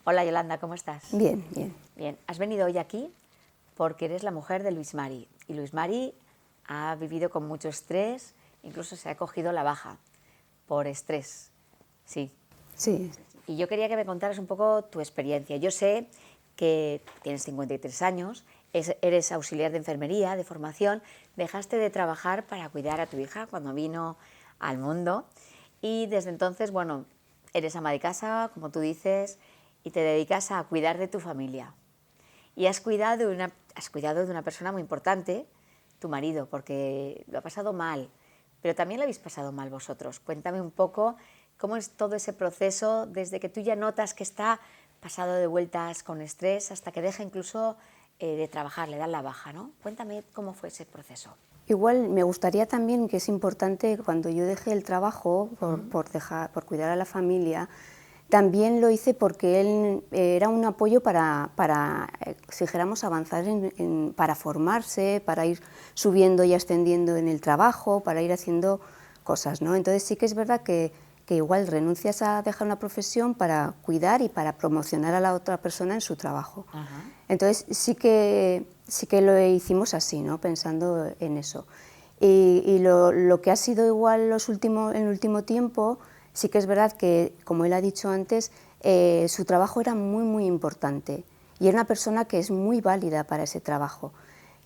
Hola Yolanda, ¿cómo estás? Bien, bien. Bien, has venido hoy aquí porque eres la mujer de Luis Mari. Y Luis Mari ha vivido con mucho estrés, incluso se ha cogido la baja por estrés. Sí. Sí, Y yo quería que me contaras un poco tu experiencia. Yo sé que tienes 53 años, eres auxiliar de enfermería, de formación, dejaste de trabajar para cuidar a tu hija cuando vino al mundo y desde entonces, bueno, eres ama de casa, como tú dices, y te dedicas a cuidar de tu familia. Y has cuidado de una persona muy importante, tu marido, porque lo ha pasado mal, pero también lo habéis pasado mal vosotros. Cuéntame un poco cómo es todo ese proceso desde que tú ya notas que está pasado de vueltas con estrés hasta que deja incluso de trabajar, le dan la baja, ¿no? Cuéntame cómo fue ese proceso. igual me gustaría también, que es importante, cuando yo dejé el trabajo por cuidar a la familia, también lo hice porque él era un apoyo para si dijéramos, avanzar, para formarse, para ir subiendo y ascendiendo en el trabajo, para ir haciendo cosas, ¿no? Entonces sí que es verdad que igual renuncias a dejar una profesión para cuidar y para promocionar a la otra persona en su trabajo. Ajá. Entonces sí que lo hicimos así, ¿no? Pensando en eso. Y lo que ha sido igual en el último tiempo, sí que es verdad que, como él ha dicho antes, su trabajo era muy, muy importante y era una persona que es muy válida para ese trabajo.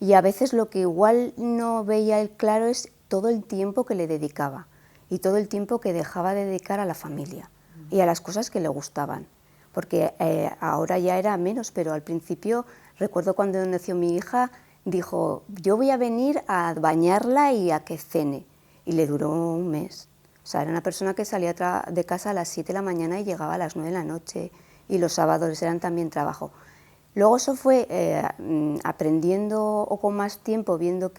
Y a veces lo que igual no veía él claro es todo el tiempo que le dedicaba y todo el tiempo que dejaba de dedicar a la familia y a las cosas que le gustaban. Porque ahora ya era menos, pero al principio, recuerdo cuando nació mi hija, dijo, yo voy a venir a bañarla y a que cene. Y le duró un mes. O sea, era una persona que salía de casa a las 7 de la mañana y llegaba a las 9 de la noche. Y los sábados eran también trabajo. Luego eso fue aprendiendo o con más tiempo, viendo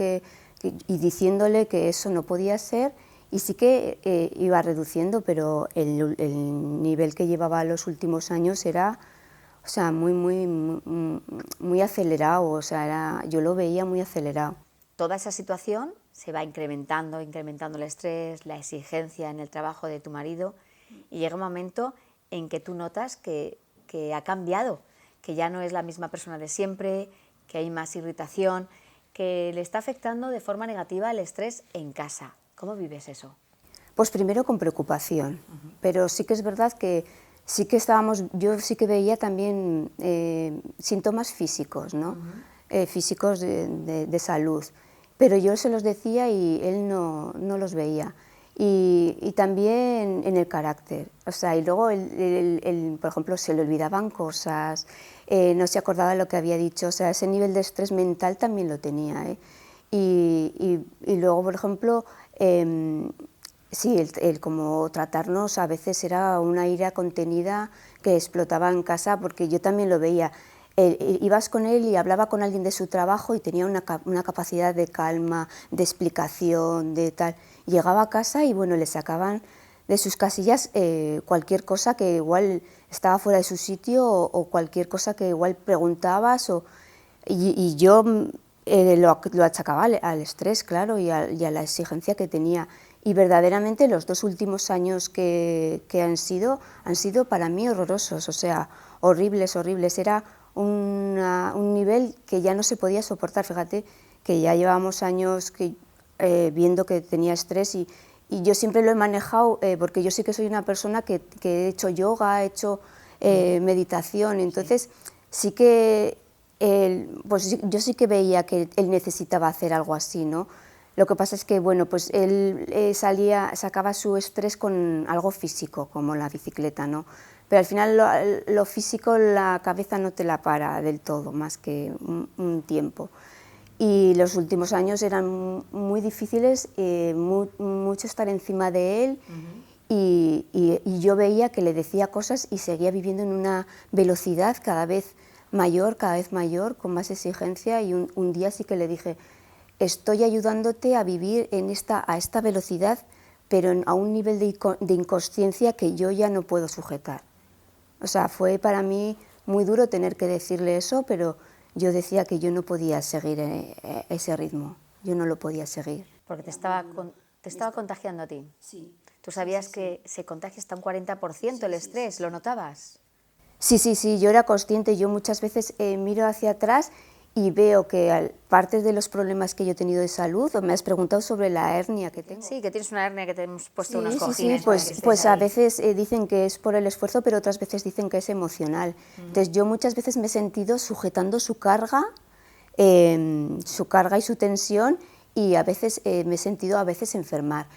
y diciéndole que eso no podía ser, y sí que iba reduciendo, pero el nivel que llevaba los últimos años era, o sea, muy acelerado, o sea, yo lo veía muy acelerado. Toda esa situación se va incrementando, incrementando el estrés, la exigencia en el trabajo de tu marido y llega un momento en que tú notas que ha cambiado, que ya no es la misma persona de siempre, que hay más irritación, que le está afectando de forma negativa el estrés en casa. ¿Cómo vives eso? Pues primero con preocupación, pero sí que es verdad que sí que yo sí que veía también síntomas físicos, ¿no? Físicos de salud, pero yo se los decía y él no los veía. Y también en el carácter, o sea, y luego, por ejemplo, se le olvidaban cosas, no se acordaba de lo que había dicho, o sea, ese nivel de estrés mental también lo tenía, ¿eh? Y luego, por ejemplo, sí, el como tratarnos a veces era una ira contenida que explotaba en casa, porque yo también lo veía. Ibas con él y hablaba con alguien de su trabajo y tenía una capacidad de calma, de explicación, de tal. Llegaba a casa y bueno, le sacaban de sus casillas cualquier cosa que igual estaba fuera de su sitio o cualquier cosa que igual preguntabas y yo lo achacaba al estrés, claro, y a la exigencia que tenía. Y verdaderamente los 2 últimos años que han sido para mí horrorosos, o sea, horribles, horribles. Era un nivel que ya no se podía soportar. Fíjate que ya llevábamos años viendo que tenía estrés y yo siempre lo he manejado porque yo sí que soy una persona que he hecho yoga, he hecho meditación, entonces sí que pues yo sí que veía que él necesitaba hacer algo así, ¿no? Lo que pasa es que, bueno, pues él sacaba su estrés con algo físico, como la bicicleta, ¿no? Pero al final lo físico, la cabeza no te la para del todo, más que un tiempo. Y los últimos años eran muy difíciles, mucho estar encima de él, y yo veía que le decía cosas y seguía viviendo en una velocidad cada vez mayor, con más exigencia, y un día sí que le dije, estoy ayudándote a vivir a esta velocidad, pero a un nivel de inconsciencia que yo ya no puedo sujetar. O sea, fue para mí muy duro tener que decirle eso, pero yo decía que yo no podía seguir ese ritmo, yo no lo podía seguir. Porque te estaba contagiando a ti. Sí. ¿Tú sabías que se contagia hasta un 40% el estrés? ¿Lo notabas? Sí, sí, sí, yo era consciente, yo muchas veces miro hacia atrás y veo que partes de los problemas que yo he tenido de salud, o me has preguntado sobre la hernia que tengo. Sí, que tienes una hernia que te hemos puesto unos Sí, sí, sí, cojines para que pues, estés pues a ahí. veces dicen que es por el esfuerzo, pero otras veces dicen que es emocional. Entonces yo muchas veces me he sentido sujetando su carga y su tensión, y a veces me he sentido a veces enfermar.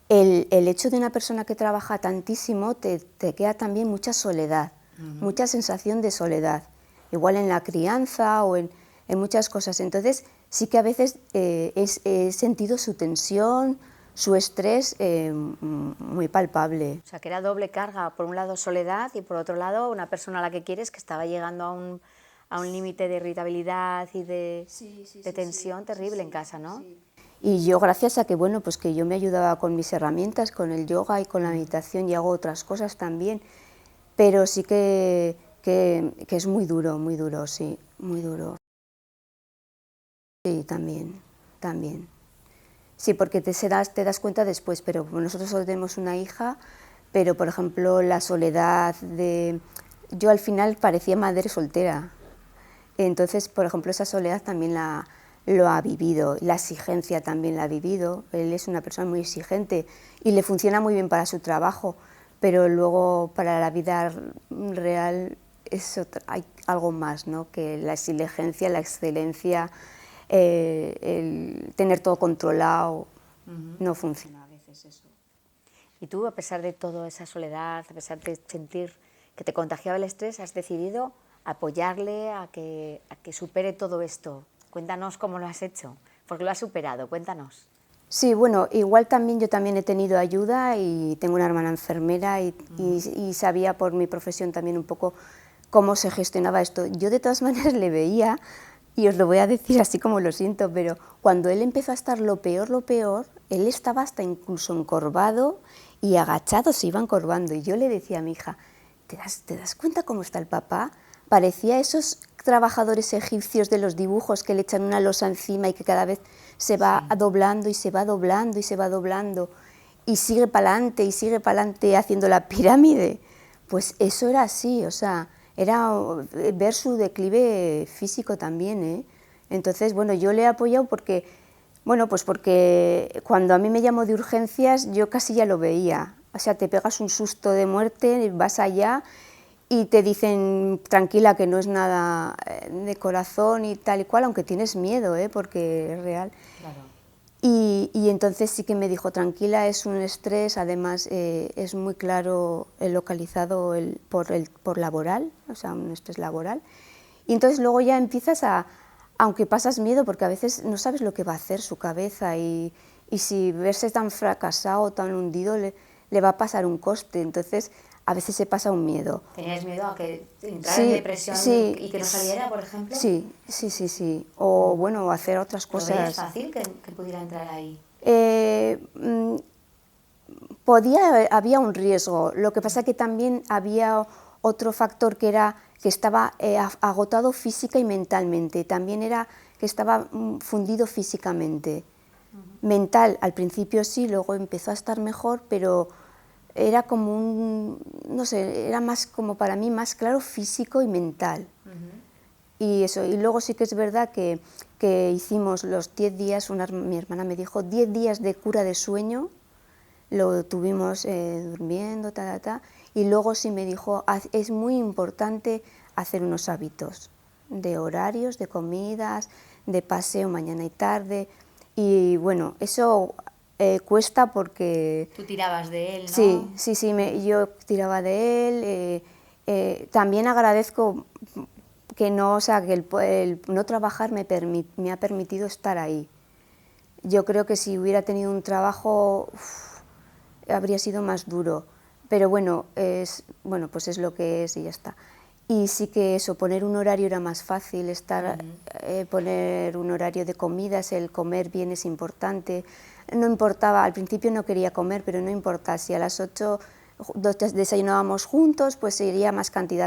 El hecho de una persona que trabaja tantísimo te queda también mucha soledad, mucha sensación de soledad, igual en la crianza o en muchas cosas. Entonces sí que a veces he sentido su tensión, su estrés muy palpable. O sea, que era doble carga, por un lado soledad y por otro lado una persona a la que quieres que estaba llegando a un límite de irritabilidad y de tensión terrible en casa, ¿no? Y yo, gracias a que, bueno, pues que yo me ayudaba con mis herramientas, con el yoga y con la meditación, y hago otras cosas también, pero sí que es muy duro, sí, muy duro. Sí, también, también. Sí, porque te das cuenta después, pero nosotros solo tenemos una hija, pero por ejemplo la soledad de... Yo al final parecía madre soltera, entonces por ejemplo esa soledad también lo ha vivido, la exigencia también la ha vivido, él es una persona muy exigente y le funciona muy bien para su trabajo, pero luego para la vida real hay algo más, ¿no? Que la exigencia, la excelencia, el tener todo controlado, no funciona a veces eso. Y tú, a pesar de toda esa soledad, a pesar de sentir que te contagiaba el estrés, has decidido apoyarle a que supere todo esto. Cuéntanos cómo lo has hecho, porque lo has superado, cuéntanos. Sí, bueno, igual también yo también he tenido ayuda y tengo una hermana enfermera y sabía por mi profesión también un poco cómo se gestionaba esto. Yo de todas maneras le veía, y os lo voy a decir así como lo siento, pero cuando él empezó a estar lo peor, él estaba hasta incluso encorvado y agachado, se iba encorvando. Y yo le decía a mi hija, ¿te das cuenta cómo está el papá? Parecía esos trabajadores egipcios de los dibujos que le echan una losa encima y que cada vez se va doblando y se va doblando y se va doblando y sigue para adelante haciendo la pirámide. Pues eso era así, o sea, era ver su declive físico también, ¿eh? Entonces, bueno, yo le he apoyado porque, bueno, pues porque cuando a mí me llamó de urgencias yo casi ya lo veía, o sea, te pegas un susto de muerte, vas allá y te dicen tranquila que no es nada de corazón y tal y cual, aunque tienes miedo, porque es real. Claro. Y entonces sí que me dijo tranquila, es un estrés, además es muy claro localizado por laboral, o sea, un estrés laboral. Y entonces luego ya empiezas aunque pasas miedo, porque a veces no sabes lo que va a hacer su cabeza y si verse tan fracasado, tan hundido, le va a pasar un coste, entonces a veces se pasa un miedo. ¿Tenías miedo a que entrara en depresión y que no saliera, por ejemplo? Sí, sí, sí, sí. O bueno, hacer otras cosas. ¿Lo veías fácil que pudiera entrar ahí? Había un riesgo. Lo que pasa es que también había otro factor que era que estaba agotado física y mentalmente. También era que estaba fundido físicamente. Mental, al principio sí, luego empezó a estar mejor, pero era como no sé, era más como para mí más claro físico y mental. Y eso, y luego sí que es verdad que hicimos los 10 días, mi hermana me dijo, 10 días de cura de sueño, lo tuvimos durmiendo, y luego sí me dijo, es muy importante hacer unos hábitos de horarios, de comidas, de paseo mañana y tarde, y bueno, eso cuesta porque... Tú tirabas de él, ¿no? Sí, sí, sí, yo tiraba de él, también agradezco que no, o sea, que el no trabajar me ha permitido estar ahí. Yo creo que si hubiera tenido un trabajo habría sido más duro, pero bueno, pues es lo que es y ya está. Y sí que eso, poner un horario era más fácil, poner un horario de comidas, el comer bien es importante. No importaba, al principio no quería comer, pero no importa, si a las 8 desayunábamos juntos, pues sería más cantidad